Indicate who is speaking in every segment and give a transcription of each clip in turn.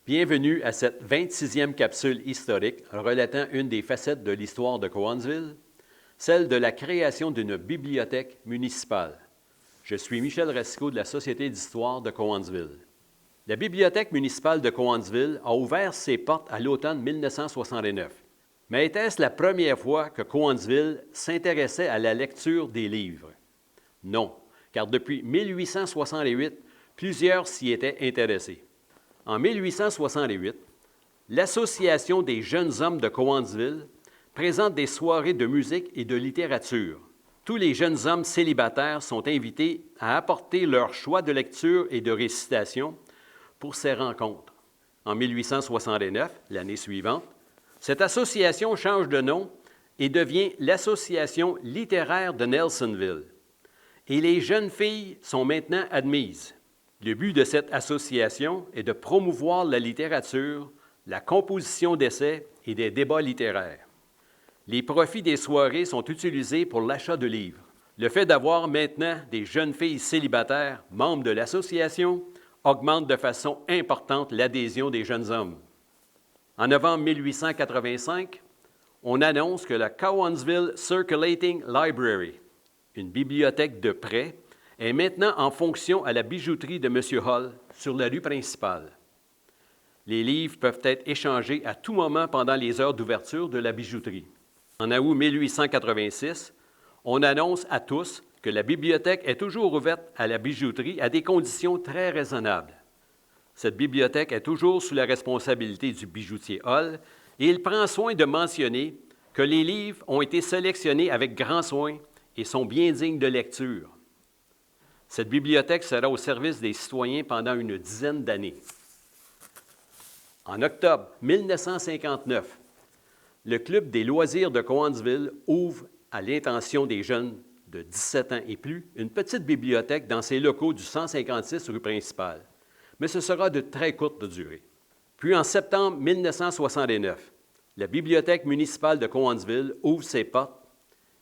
Speaker 1: Bienvenue à cette 26e capsule historique relatant une des facettes de l'histoire de Cowansville, celle de la création d'une bibliothèque municipale. Je suis Michel Racicot de la Société d'histoire de Cowansville. La bibliothèque municipale de Cowansville a ouvert ses portes à l'automne 1969. Mais était-ce la première fois que Cowansville s'intéressait à la lecture des livres? Non, car depuis 1868, plusieurs s'y étaient intéressés. En 1868, l'Association des jeunes hommes de Cowansville présente des soirées de musique et de littérature. Tous les jeunes hommes célibataires sont invités à apporter leur choix de lecture et de récitation pour ces rencontres. En 1869, l'année suivante, cette association change de nom et devient l'Association littéraire de Nelsonville. Et les jeunes filles sont maintenant admises. Le but de cette association est de promouvoir la littérature, la composition d'essais et des débats littéraires. Les profits des soirées sont utilisés pour l'achat de livres. Le fait d'avoir maintenant des jeunes filles célibataires, membres de l'association, augmente de façon importante l'adhésion des jeunes hommes. En novembre 1885, on annonce que la Cowansville Circulating Library, une bibliothèque de prêt, est maintenant en fonction à la bijouterie de M. Hall sur la rue principale. Les livres peuvent être échangés à tout moment pendant les heures d'ouverture de la bijouterie. En août 1886, on annonce à tous que la bibliothèque est toujours ouverte à la bijouterie à des conditions très raisonnables. Cette bibliothèque est toujours sous la responsabilité du bijoutier Hall et il prend soin de mentionner que les livres ont été sélectionnés avec grand soin et sont bien dignes de lecture. Cette bibliothèque sera au service des citoyens pendant une dizaine d'années. En octobre 1959, le Club des loisirs de Cowansville ouvre, à l'intention des jeunes de 17 ans et plus, une petite bibliothèque dans ses locaux du 156 rue principale. Mais ce sera de très courte durée. Puis en septembre 1969, la bibliothèque municipale de Cowansville ouvre ses portes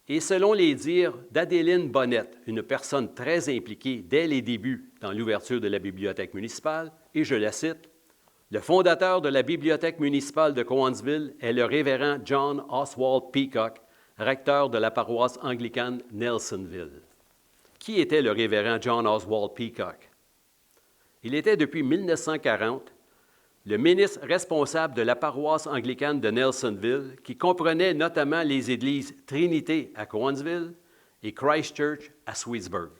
Speaker 1: et selon les dires d'Adéline Bonnette, une personne très impliquée dès les débuts dans l'ouverture de la bibliothèque municipale, et je la cite, « Le fondateur de la bibliothèque municipale de Cowansville est le révérend John Oswald Peacock, recteur de la paroisse anglicane Nelsonville. » Qui était le révérend John Oswald Peacock? Il était depuis 1940 le ministre responsable de la paroisse anglicane de Nelsonville, qui comprenait notamment les églises Trinité à Cowansville et Christ Church à Sweetsburg.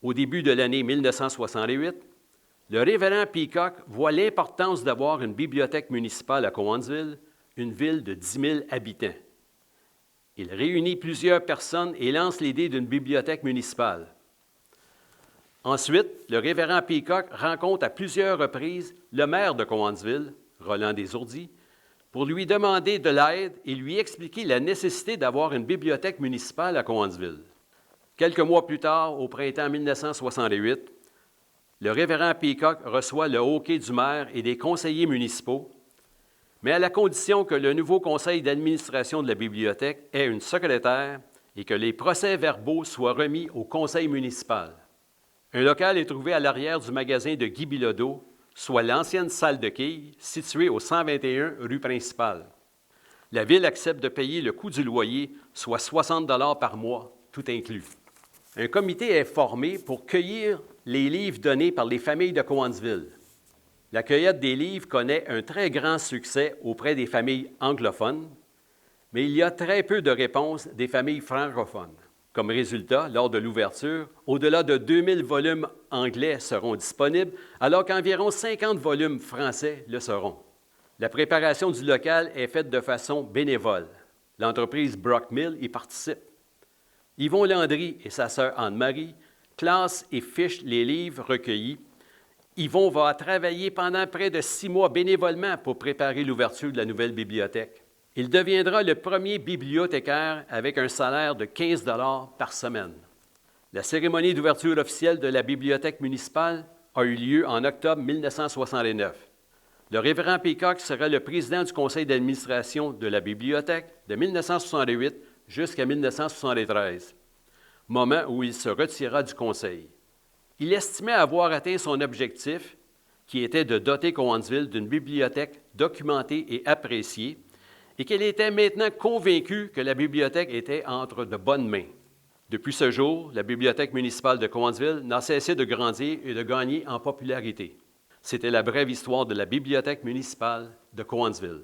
Speaker 1: Au début de l'année 1968, le révérend Peacock voit l'importance d'avoir une bibliothèque municipale à Cowansville, une ville de 10 000 habitants. Il réunit plusieurs personnes et lance l'idée d'une bibliothèque municipale. Ensuite, le révérend Peacock rencontre à plusieurs reprises le maire de Cowansville, Roland Desourdis, pour lui demander de l'aide et lui expliquer la nécessité d'avoir une bibliothèque municipale à Cowansville. Quelques mois plus tard, au printemps 1968, le révérend Peacock reçoit le hoquet du maire et des conseillers municipaux, mais à la condition que le nouveau conseil d'administration de la bibliothèque ait une secrétaire et que les procès-verbaux soient remis au conseil municipal. Un local est trouvé à l'arrière du magasin de Guy Bilodeau, soit l'ancienne salle de quilles, située au 121 rue principale. La Ville accepte de payer le coût du loyer, soit 60 $ par mois, tout inclus. Un comité est formé pour cueillir les livres donnés par les familles de Cowansville. La cueillette des livres connaît un très grand succès auprès des familles anglophones, mais il y a très peu de réponses des familles francophones. Comme résultat, lors de l'ouverture, au-delà de 2000 volumes anglais seront disponibles, alors qu'environ 50 volumes français le seront. La préparation du local est faite de façon bénévole. L'entreprise Brock Mill y participe. Yvon Landry et sa sœur Anne-Marie classent et fichent les livres recueillis. Yvon va travailler pendant près de 6 mois bénévolement pour préparer l'ouverture de la nouvelle bibliothèque. Il deviendra le premier bibliothécaire avec un salaire de 15 $ par semaine. La cérémonie d'ouverture officielle de la bibliothèque municipale a eu lieu en octobre 1969. Le révérend Peacock sera le président du conseil d'administration de la bibliothèque de 1968 jusqu'à 1973, moment où il se retira du conseil. Il estimait avoir atteint son objectif qui était de doter Cowansville d'une bibliothèque documentée et appréciée, et qu'elle était maintenant convaincue que la bibliothèque était entre de bonnes mains. Depuis ce jour, la bibliothèque municipale de Cowansville n'a cessé de grandir et de gagner en popularité. C'était la brève histoire de la bibliothèque municipale de Cowansville.